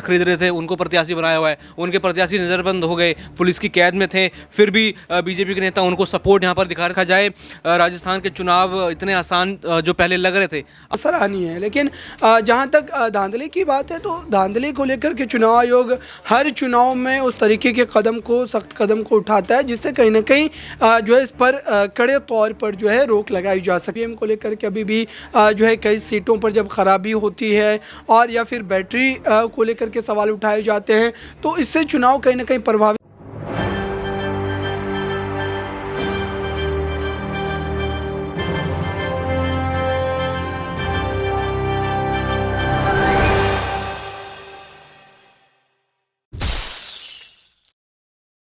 Vote खरीद रहे थे उनको प्रत्याशी बनाया हुआ है, उनके प्रत्याशी नज़रबंद हो गए, पुलिस की कैद में थे, फिर भी बीजेपी के नेता उनको सपोर्ट यहाँ पर दिखा रखा जाए। राजस्थान के चुनाव इतने आसान जो पहले लग रहे थे सराहनीय है। लेकिन जहाँ तक धांधली की बात है तो धांधली को लेकर के चुनाव आयोग हर चुनाव में उस तरीके के सख्त कदम को उठाता है जिससे कहीं ना कहीं जो है इस पर कड़े तौर पर जो है रोक लगाई जा सके। को लेकर के अभी भी जो है कई सीटों पर जब खराबी होती है और या फिर बैटरी को लेकर के सवाल उठाए जाते हैं तो इससे चुनाव कहीं ना कहीं प्रभावित।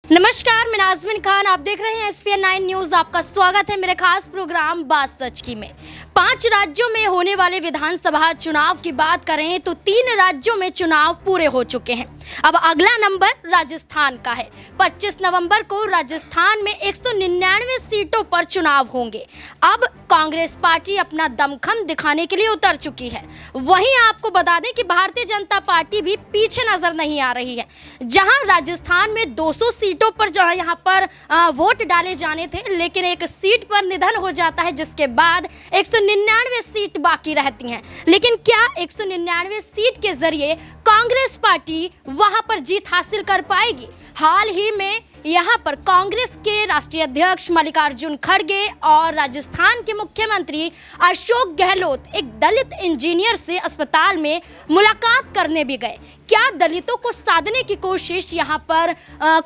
नमस्कार, मैं नाज़मीन खान, आप देख रहे हैं SPN 9 न्यूज़। आपका स्वागत है मेरे खास प्रोग्राम बात सच की में। 5 राज्यों में होने वाले विधानसभा चुनाव की बात करें तो 3 राज्यों में चुनाव पूरे हो चुके हैं। अब अगला नंबर राजस्थान का है। 25 नवंबर को राजस्थान में 199 सीटों पर चुनाव होंगे। अब कांग्रेस पार्टी अपना दमखम दिखाने के लिए उतर चुकी है। वहीं आपको बता दें कि भारतीय जनता पार्टी भी पीछे नजर नहीं आ रही है। जहां राजस्थान में 200 सीटों पर यहां पर वोट डाले जाने थे, लेकिन एक सीट पर निधन हो जाता है जिसके बाद 199 सीट बाकी रहती हैं। लेकिन क्या 199 सीट के जरिए कांग्रेस पार्टी वहां पर जीत हासिल कर पाएगी? हाल ही में यहाँ पर कांग्रेस के राष्ट्रीय अध्यक्ष मल्लिकार्जुन खड़गे और राजस्थान के मुख्यमंत्री अशोक गहलोत एक दलित इंजीनियर से अस्पताल में मुलाकात करने भी गए। क्या दलितों को साधने की कोशिश यहाँ पर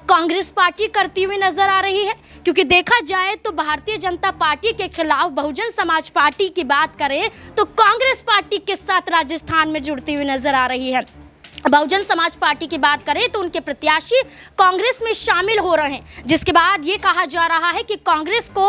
कांग्रेस पार्टी करती हुई नजर आ रही है? क्योंकि देखा जाए तो भारतीय जनता पार्टी के खिलाफ बहुजन समाज पार्टी की बात करें तो कांग्रेस पार्टी के साथ राजस्थान में जुड़ती हुई नजर आ रही है। बहुजन समाज पार्टी की बात करें तो उनके प्रत्याशी कांग्रेस में शामिल हो रहे हैं, जिसके बाद ये कहा जा रहा है कि कांग्रेस को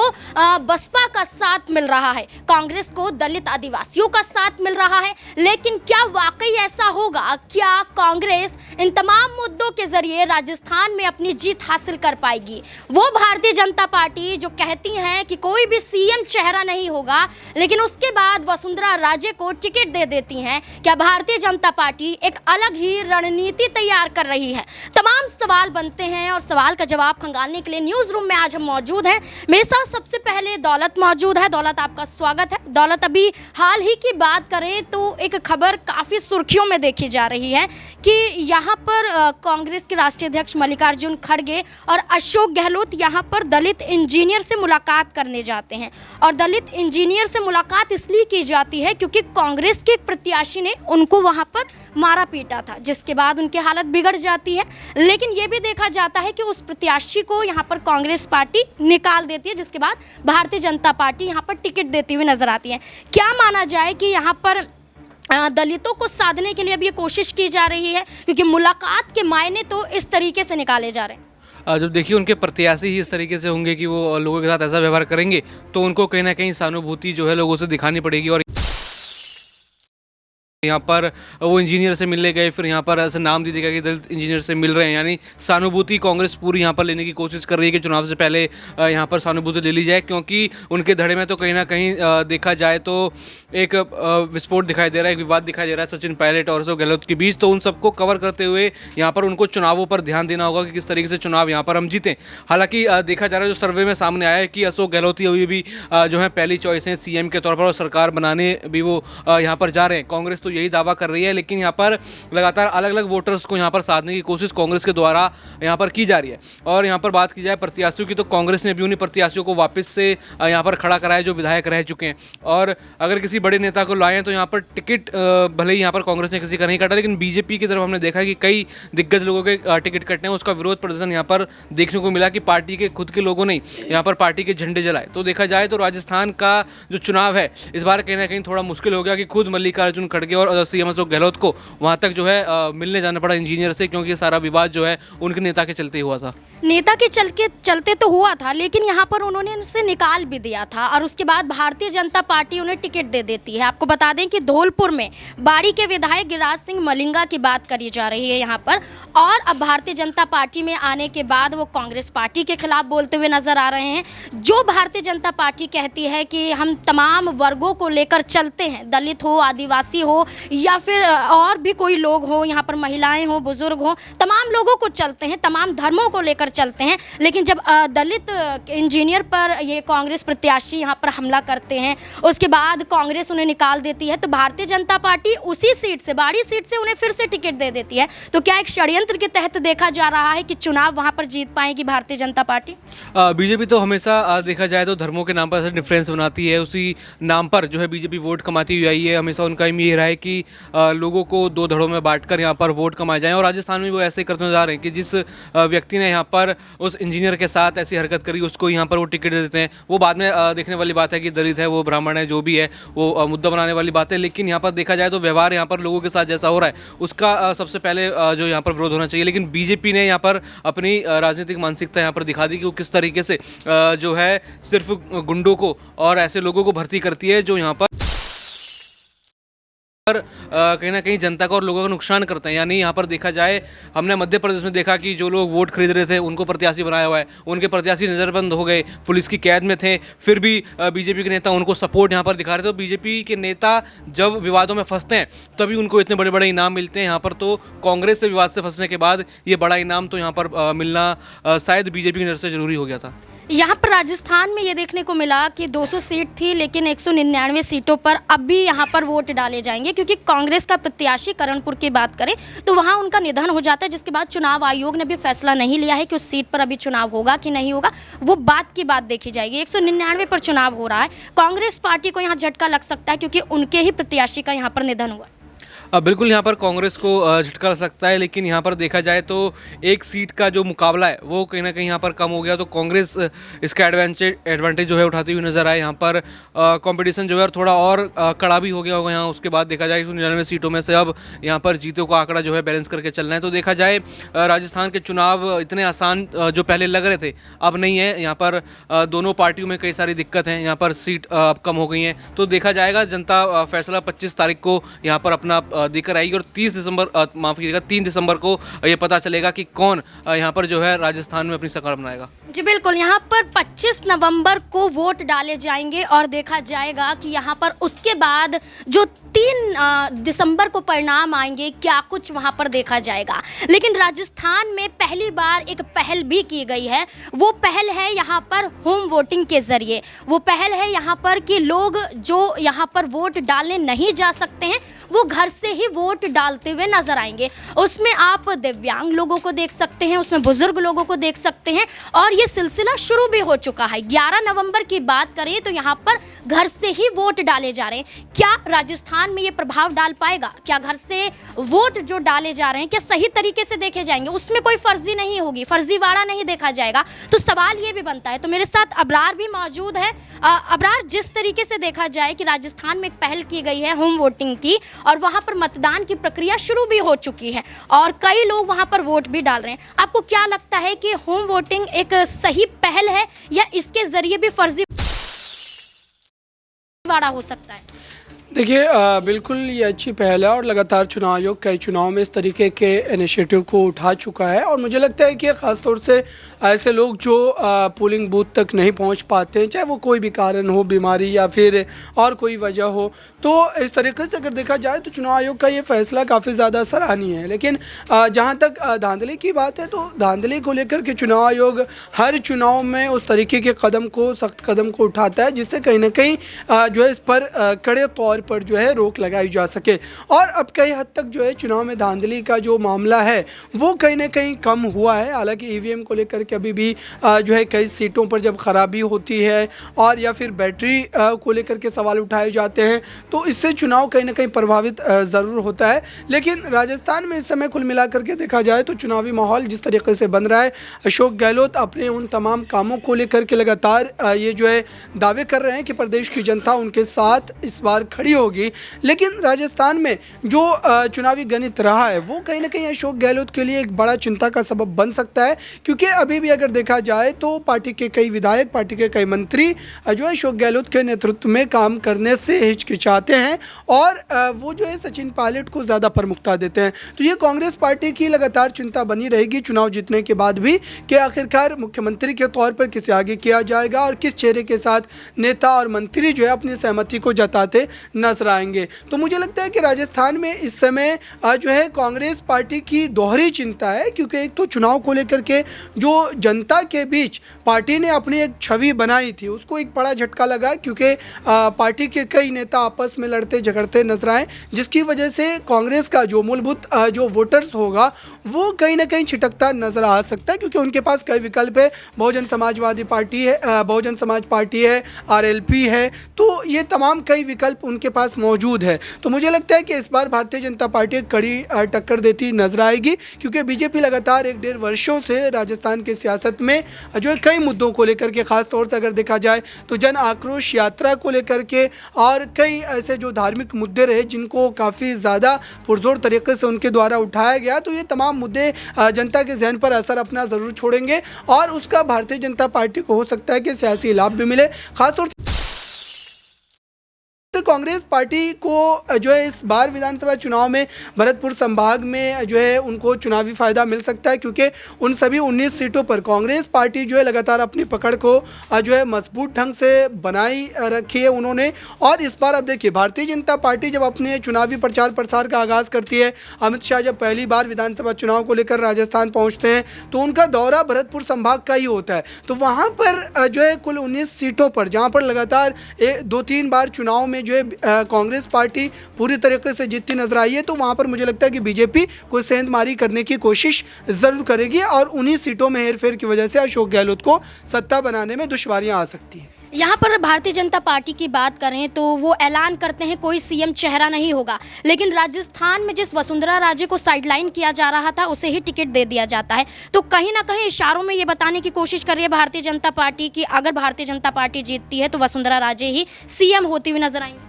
बसपा का साथ मिल रहा है, कांग्रेस को दलित आदिवासियों का साथ मिल रहा है। लेकिन क्या वाकई ऐसा होगा? क्या कांग्रेस इन तमाम मुद्दों के जरिए राजस्थान में अपनी जीत हासिल कर पाएगी? वो भारतीय जनता पार्टी जो कहती हैं कि कोई भी सीएम चेहरा नहीं होगा, लेकिन उसके बाद वसुंधरा राजे को टिकट दे देती हैं। क्या भारतीय जनता पार्टी एक अलग ही रणनीति तैयार कर रही है? तमाम सवाल बनते हैं और सवाल का जवाब खंगालने के लिए न्यूज़ रूम में आज हम मौजूद हैं। मेरे साथ सबसे पहले दौलत मौजूद है। दौलत, आपका स्वागत है। दौलत, अभी हाल ही की बात करें तो एक खबर काफ़ी सुर्खियों में देखी जा रही है कि यहाँ पर कांग्रेस के राष्ट्रीय अध्यक्ष मल्लिकार्जुन खड़गे और अशोक गहलोत यहाँ पर दलित इंजीनियर से मुलाकात करने जाते हैं। और दलित इंजीनियर से मुलाकात इसलिए की जाती है क्योंकि कांग्रेस के एक प्रत्याशी ने उनको वहाँ पर मारा पीटा था, जिसके बाद उनकी हालत बिगड़ जाती है। लेकिन ये भी देखा जाता है कि उस प्रत्याशी को यहाँ पर कांग्रेस पार्टी निकाल देती है, जिसके बाद भारतीय जनता पार्टी यहाँ पर टिकट देती हुई नजर आती है। क्या माना जाए कि यहाँ पर दलितों को साधने के लिए अब ये कोशिश की जा रही है? क्योंकि मुलाकात के मायने तो इस तरीके से निकाले जा रहे हैं। जब देखिए उनके प्रत्याशी ही इस तरीके से होंगे कि वो लोगों के साथ ऐसा व्यवहार करेंगे तो उनको कहीं ना कहीं सहानुभूति जो है लोगों से दिखानी पड़ेगी। और यहाँ पर वो इंजीनियर से मिलने गए, फिर यहाँ पर ऐसा नाम दीजिएगा कि दलित इंजीनियर से मिल रहे हैं, यानी सहानुभूति कांग्रेस पूरी यहाँ पर लेने की कोशिश कर रही है कि चुनाव से पहले यहाँ पर सहानुभूति ले ली जाए। क्योंकि उनके धड़े में तो कहीं ना कहीं देखा जाए तो एक विस्फोट दिखाई दे रहा है, एक विवाद दिखाई दे रहा है सचिन पायलट और अशोक गहलोत के बीच। तो उन सबको कवर करते हुए यहाँ पर उनको चुनावों पर ध्यान देना होगा कि किस तरीके से चुनाव यहाँ पर हम जीतें। हालांकि देखा जा रहा है जो सर्वे में सामने आया है कि अशोक गहलोत ही अभी भी जो है पहली चॉइस है सीएम के तौर पर और सरकार बनाने भी वो यहाँ पर जा रहे हैं। कांग्रेस तो यही दावा कर रही है, लेकिन यहाँ पर लगातार अलग अलग वोटर्स को यहाँ पर साधने की कोशिश कांग्रेस के द्वारा यहाँ पर की जा रही है। और यहाँ पर बात की जाए प्रत्याशियों की तो कांग्रेस ने भी उन्हीं प्रत्याशियों को वापस से यहाँ पर खड़ा कराया जो विधायक रह चुके हैं। और अगर किसी बड़े नेता को लाएं तो यहाँ पर टिकट भले ही यहाँ पर कांग्रेस ने किसी का नहीं काटा, लेकिन बीजेपी की तरफ हमने देखा है कि कई दिग्गज लोगों के टिकट कटने उसका विरोध प्रदर्शन यहाँ पर देखने को मिला कि पार्टी के खुद के लोगों ने यहाँ पर पार्टी के झंडे जलाए। तो देखा जाए तो राजस्थान का जो चुनाव है इस बार कहीं ना कहीं थोड़ा मुश्किल हो गया कि खुद मल्लिकार्जुन खड़गे और सीएम अशोक गहलोत को वहां तक जो है मिलने जाना पड़ा इंजीनियर से, क्योंकि सारा विवाद जो है उनके नेता के चलते हुआ था। नेता के चलते तो हुआ था, लेकिन यहाँ पर उन्होंने इनसे निकाल भी दिया था और उसके बाद भारतीय जनता पार्टी उन्हें टिकट दे देती है। आपको बता दें कि धौलपुर में बाड़ी के विधायक गिरिराज सिंह मलिंगा की बात करी जा रही है यहाँ पर, और अब भारतीय जनता पार्टी में आने के बाद वो कांग्रेस पार्टी के खिलाफ बोलते हुए नजर आ रहे हैं। जो भारतीय जनता पार्टी कहती है कि हम तमाम वर्गों को लेकर चलते हैं, दलित हो, आदिवासी हो या फिर और भी कोई लोग हो, यहाँ पर महिलाएं हो, बुजुर्ग हो, तमाम लोगों को चलते हैं, तमाम धर्मों को लेकर चलते हैं। लेकिन जब दलित इंजीनियर पर ये कांग्रेस प्रत्याशी यहाँ पर हमला करते हैं, उसके बाद कांग्रेस उन्हें निकाल देती है, तो भारतीय जनता पार्टी उसी सीट से, बाड़ी सीट से उन्हें फिर से टिकट दे देती है। तो क्या एक षड्यंत्र के तहत देखा जा रहा है कि चुनाव वहाँ पर जीत पाएगी भारतीय जनता पार्टी? बीजेपी तो हमेशा देखा जाए तो धर्मों के नाम पर ऐसा डिफरेंस बनाती है, उसी नाम पर जो है बीजेपी वोट कमाती हुई आई है। हमेशा उनका एम ये रहा है कि लोगों को दो धड़ों में बांटकर यहाँ पर वोट कमाए जाएं, और राजस्थान में वो ऐसे करते जा रहे हैं कि जिस व्यक्ति ने यहाँ पर उस इंजीनियर के साथ ऐसी हरकत करी उसको यहाँ पर वो टिकट दे देते हैं। वो बाद में देखने वाली बात है कि दलित है, वो ब्राह्मण है, जो भी है वो मुद्दा बनाने वाली बात है। लेकिन यहाँ पर देखा जाए तो व्यवहार यहाँ पर लोगों के साथ जैसा हो रहा है उसका सबसे पहले जो यहाँ पर विरोध होना चाहिए। लेकिन बीजेपी ने यहाँ पर अपनी राजनीतिक मानसिकता यहाँ पर दिखा दी कि वो किस तरीके से जो है सिर्फ गुंडों को और ऐसे लोगों को भर्ती करती है जो यहाँ पर कहीं ना कहीं जनता का और लोगों का नुकसान करते हैं। यानी यहाँ पर देखा जाए, हमने मध्य प्रदेश में देखा कि जो लोग वोट खरीद रहे थे उनको प्रत्याशी बनाया हुआ है, उनके प्रत्याशी नज़रबंद हो गए, पुलिस की कैद में थे, फिर भी बीजेपी के नेता उनको सपोर्ट यहाँ पर दिखा रहे थे। तो बीजेपी के नेता जब विवादों में फंसते हैं तभी उनको इतने बड़े बड़े इनाम मिलते हैं। यहाँ पर तो कांग्रेस से विवाद से फंसने के बाद ये बड़ा इनाम तो यहाँ पर मिलना शायद बीजेपी की नज़र से ज़रूरी हो गया था। यहाँ पर राजस्थान में ये देखने को मिला कि 200 सीट थी, लेकिन 199 सीटों पर अब भी यहाँ पर वोट डाले जाएंगे, क्योंकि कांग्रेस का प्रत्याशी करणपुर की बात करें तो वहाँ उनका निधन हो जाता है, जिसके बाद चुनाव आयोग ने भी फैसला नहीं लिया है कि उस सीट पर अभी चुनाव होगा कि नहीं होगा। वो बात की बात देखी जाएगी। 199 पर चुनाव हो रहा है। कांग्रेस पार्टी को यहाँ झटका लग सकता है, क्योंकि उनके ही प्रत्याशी का यहाँ पर निधन हुआ। बिल्कुल यहाँ पर कांग्रेस को झटका लग सकता है, लेकिन यहाँ पर देखा जाए तो एक सीट का जो मुकाबला है वो कहीं ना कहीं यहाँ पर कम हो गया। तो कांग्रेस इसका एडवांटेज जो है उठाती हुई नजर आए। यहाँ पर कंपटीशन जो है थोड़ा और कड़ा भी हो गया होगा यहाँ। उसके बाद देखा जाए 199 सीटों में से अब यहाँ पर जीतों का आंकड़ा जो है बैलेंस करके चलना है। तो देखा जाए राजस्थान के चुनाव इतने आसान जो पहले लग रहे थे अब नहीं है। यहाँ पर दोनों पार्टियों में कई सारी दिक्कत हैं, यहाँ पर सीट अब कम हो गई हैं। तो देखा जाएगा, जनता फैसला 25 तारीख को यहाँ पर अपना देकर आएगी, और 3 दिसंबर को ये पता चलेगा कि कौन यहाँ पर जो है राजस्थान में अपनी सरकार बनाएगा। जी बिल्कुल, यहाँ पर 25 नवंबर को वोट डाले जाएंगे और देखा जाएगा कि यहाँ पर उसके बाद जो 3 दिसंबर को परिणाम आएंगे, क्या कुछ वहाँ पर देखा जाएगा। लेकिन राजस्थान में पहली बार एक पहल भी की गई है। वो पहल है यहाँ पर होम वोटिंग के ज़रिए। वो पहल है यहाँ पर कि लोग जो यहाँ पर वोट डालने नहीं जा सकते हैं वो घर से ही वोट डालते हुए नजर आएंगे। उसमें आप दिव्यांग लोगों को देख सकते हैं, उसमें बुजुर्ग लोगों को देख सकते हैं, और ये सिलसिला शुरू भी हो चुका है। 11 नवंबर की बात करें तो यहाँ पर घर से ही वोट डाले जा रहे हैं। क्या राजस्थान में ये प्रभाव डाल पाएगा? क्या घर से वोट जो डाले जा रहे हैं क्या सही तरीके से देखे जाएंगे? उसमें कोई फर्जी नहीं होगी, फर्जीवाड़ा नहीं देखा जाएगा। तो सवाल ये भी बनता है। तो मेरे साथ अबरार भी मौजूद है। अबरार, जिस तरीके से देखा जाए कि राजस्थान में एक पहल की गई है होम वोटिंग की, और वहाँ पर मतदान की प्रक्रिया शुरू भी हो चुकी है और कई लोग वहाँ पर वोट भी डाल रहे हैं, आपको क्या लगता है कि होम वोटिंग एक सही पहल है या इसके जरिए भी फर्जीवाड़ा हो सकता है? देखिए, बिल्कुल ये अच्छी पहल है और लगातार चुनाव आयोग कई चुनाव में इस तरीके के इनिशिएटिव को उठा चुका है। और मुझे लगता है कि ख़ास तौर से ऐसे लोग जो पोलिंग बूथ तक नहीं पहुंच पाते हैं, चाहे वो कोई भी कारण हो, बीमारी या फिर और कोई वजह हो, तो इस तरीके से अगर देखा जाए तो चुनाव आयोग का ये फैसला काफ़ी ज़्यादा सराहनीय है। लेकिन जहाँ तक धांधली की बात है, तो धांधली को लेकर के चुनाव आयोग हर चुनाव में उस तरीके के सख्त कदम को उठाता है जिससे कहीं ना कहीं जो है इस पर कड़े तौर पर जो है रोक लगाई जा सके। और अब कई हद तक जो है चुनाव में धांधली का जो मामला है वो कहीं ना कहीं कम हुआ है। हालांकि ईवीएम को लेकर के अभी भी जो है कई सीटों पर जब खराबी होती है और या फिर बैटरी को लेकर के सवाल उठाए जाते हैं तो इससे चुनाव कहीं ना कहीं प्रभावित ज़रूर होता है। लेकिन राजस्थान में इस समय कुल मिलाकर के देखा जाए तो चुनावी माहौल जिस तरीके से बन रहा है, अशोक गहलोत अपने उन तमाम कामों को लेकर के लगातार ये जो है दावे कर रहे हैं कि प्रदेश की जनता उनके साथ इस बार खड़ी होगी। लेकिन राजस्थान में जो चुनावी गणित रहा है वो कहीं ना कहीं अशोक गहलोत के लिए एक बड़ा चिंता का सबब बन सकता है, क्योंकि अभी भी अगर देखा जाए तो पार्टी के कई विधायक, पार्टी के कई मंत्री जो है अशोक गहलोत के नेतृत्व में काम करने से हिचकिचाते हैं और वो जो है सचिन पायलट को ज़्यादा प्रमुखता देते हैं। तो ये कांग्रेस पार्टी की लगातार चिंता बनी रहेगी चुनाव जीतने के बाद भी कि आखिरकार मुख्यमंत्री के तौर पर किसे आगे किया जाएगा और किस चेहरे के साथ नेता और मंत्री जो है अपनी सहमति को जताते नजर आएंगे। तो मुझे लगता है कि राजस्थान में इस समय जो है कांग्रेस पार्टी की दोहरी चिंता है, क्योंकि एक तो चुनाव को लेकर के जो जनता के बीच पार्टी ने अपनी एक छवि बनाई थी उसको एक बड़ा झटका लगा, क्योंकि पार्टी के कई नेता आपस में लड़ते झगड़ते नजर आए, जिसकी वजह से कांग्रेस का जो मूलभूत जो वोटर्स होगा वो कहीं ना कहीं छिटकता नजर आ सकता है, क्योंकि उनके पास कई विकल्प है। बहुजन समाजवादी पार्टी है, बहुजन समाज पार्टी है, आरएलपी है, तो ये तमाम कई विकल्प उनके पास मौजूद है। तो मुझे लगता है कि इस बार भारतीय जनता पार्टी कड़ी टक्कर देती नजर आएगी, क्योंकि बीजेपी लगातार 1-1.5 वर्षों से राजस्थान की सियासत में जो है कई मुद्दों को लेकर के, खास तौर से अगर देखा जाए तो जन आक्रोश यात्रा को लेकर के और कई ऐसे जो धार्मिक मुद्दे रहे जिनको काफ़ी ज़्यादा पुरजोर तरीके से उनके द्वारा उठाया गया, तो ये तमाम मुद्दे जनता के जहन पर असर अपना ज़रूर छोड़ेंगे और उसका भारतीय जनता पार्टी को हो सकता है कि सियासी लाभ भी मिले। खासतौर तो कांग्रेस पार्टी को जो है इस बार विधानसभा चुनाव में भरतपुर संभाग में जो है उनको चुनावी फायदा मिल सकता है, क्योंकि उन सभी 19 सीटों पर कांग्रेस पार्टी जो है लगातार अपनी पकड़ को जो है मजबूत ढंग से बनाई रखी है उन्होंने। और इस बार अब देखिए भारतीय जनता पार्टी जब अपने चुनावी प्रचार प्रसार का आगाज़ करती है, अमित शाह जब पहली बार विधानसभा चुनाव को लेकर राजस्थान पहुँचते हैं तो उनका दौरा भरतपुर संभाग का ही होता है। तो वहाँ पर जो है कुल 19 सीटों पर जहाँ पर लगातार 2-3 बार चुनाव में जो है कांग्रेस पार्टी पूरी तरीके से जीतती नजर आई है, तो वहां पर मुझे लगता है कि बीजेपी कोई सेंधमारी करने की कोशिश जरूर करेगी और उन्हीं सीटों में हेरफेर की वजह से अशोक गहलोत को सत्ता बनाने में दुश्वारियां आ सकती हैं। यहाँ पर भारतीय जनता पार्टी की बात करें तो वो ऐलान करते हैं कोई सीएम चेहरा नहीं होगा, लेकिन राजस्थान में जिस वसुंधरा राजे को साइडलाइन किया जा रहा था उसे ही टिकट दे दिया जाता है। तो कहीं ना कहीं इशारों में ये बताने की कोशिश कर रही है भारतीय जनता पार्टी कि अगर भारतीय जनता पार्टी जीतती है तो वसुंधरा राजे ही सीएम होती हुई नजर आएंगी।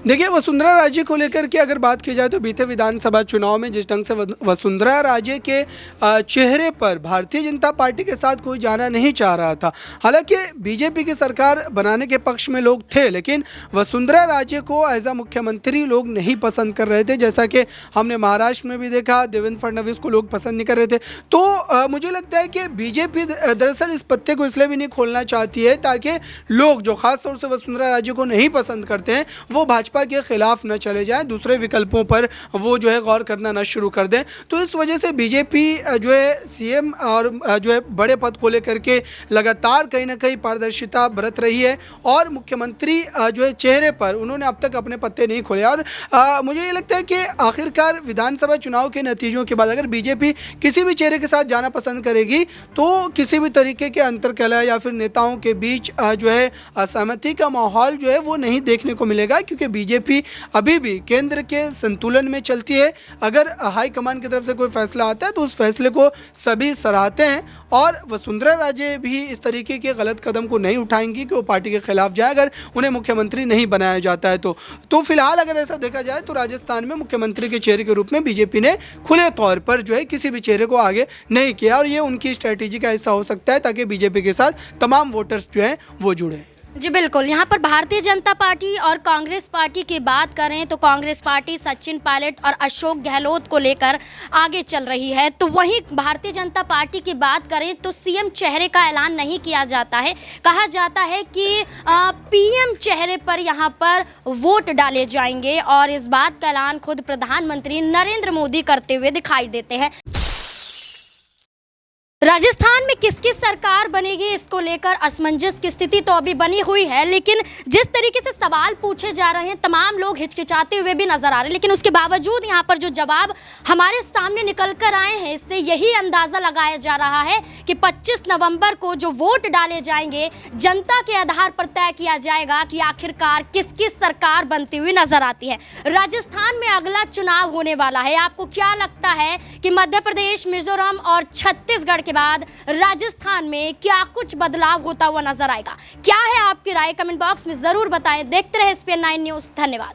देखिए वसुंधरा राजे को लेकर के अगर बात की जाए तो बीते विधानसभा चुनाव में जिस ढंग से वसुंधरा राजे के चेहरे पर भारतीय जनता पार्टी के साथ कोई जाना नहीं चाह रहा था। हालांकि बीजेपी की सरकार बनाने के पक्ष में लोग थे, लेकिन वसुंधरा राजे को एज अ मुख्यमंत्री लोग नहीं पसंद कर रहे थे, जैसा कि हमने महाराष्ट्र में भी देखा देवेंद्र फडणवीस को लोग पसंद नहीं कर रहे थे। तो मुझे लगता है कि बीजेपी दरअसल इस पत्ते को इसलिए भी नहीं खोलना चाहती है ताकि लोग जो खासतौर से वसुंधरा राजे को नहीं पसंद करते हैं वो भाजपा के खिलाफ न चले जाएं, दूसरे विकल्पों पर वो जो है गौर करना न शुरू कर दें। तो इस वजह से बीजेपी जो है सीएम और जो है बड़े पद को लेकर के लगातार कहीं ना कहीं पारदर्शिता बरत रही है और मुख्यमंत्री जो है चेहरे पर उन्होंने अब तक अपने पत्ते नहीं खोले। और मुझे ये लगता है कि आखिरकार विधानसभा चुनाव के नतीजों के बाद अगर बीजेपी किसी भी चेहरे के साथ जाना पसंद करेगी तो किसी भी तरीके के अंतरकलह या फिर नेताओं के बीच जो है असहमति का माहौल जो है वो नहीं देखने को मिलेगा, क्योंकि बीजेपी अभी भी केंद्र के संतुलन में चलती है। अगर हाईकमान की तरफ से कोई फैसला आता है तो उस फैसले को सभी सराहते हैं और वसुंधरा राजे भी इस तरीके के गलत कदम को नहीं उठाएंगी कि वो पार्टी के खिलाफ जाए अगर उन्हें मुख्यमंत्री नहीं बनाया जाता है। तो फिलहाल अगर ऐसा देखा जाए तो राजस्थान में मुख्यमंत्री के चेहरे के रूप में बीजेपी ने खुले तौर पर जो है किसी भी चेहरे को आगे नहीं किया और ये उनकी स्ट्रैटेजी का हिस्सा हो सकता है ताकि बीजेपी के साथ तमाम वोटर्स जो हैं वो जुड़े। जी बिल्कुल, यहाँ पर भारतीय जनता पार्टी और कांग्रेस पार्टी की बात करें तो कांग्रेस पार्टी सचिन पायलट और अशोक गहलोत को लेकर आगे चल रही है, तो वहीं भारतीय जनता पार्टी की बात करें तो सीएम चेहरे का ऐलान नहीं किया जाता है। कहा जाता है कि पीएम चेहरे पर यहाँ पर वोट डाले जाएंगे और इस बात का ऐलान खुद प्रधानमंत्री नरेंद्र मोदी करते हुए दिखाई देते हैं। राजस्थान में किसकी सरकार बनेगी इसको लेकर असमंजस की स्थिति तो अभी बनी हुई है, लेकिन जिस तरीके से सवाल पूछे जा रहे हैं तमाम लोग हिचकिचाते हुए भी नजर आ रहे हैं, लेकिन उसके बावजूद यहाँ पर जो जवाब हमारे सामने निकल कर आए हैं इससे यही अंदाज़ा लगाया जा रहा है कि 25 नवंबर को जो वोट डाले जाएंगे जनता के आधार पर तय किया जाएगा कि आखिरकार किसकी सरकार बनती हुई नजर आती है। राजस्थान में अगला चुनाव होने वाला है, आपको क्या लगता है कि मध्य प्रदेश, मिजोरम और छत्तीसगढ़ के बाद राजस्थान में क्या कुछ बदलाव होता हुआ नजर आएगा? क्या है आपकी राय? कमेंट बॉक्स में जरूर बताएं। देखते रहे SPN9 न्यूज़। धन्यवाद।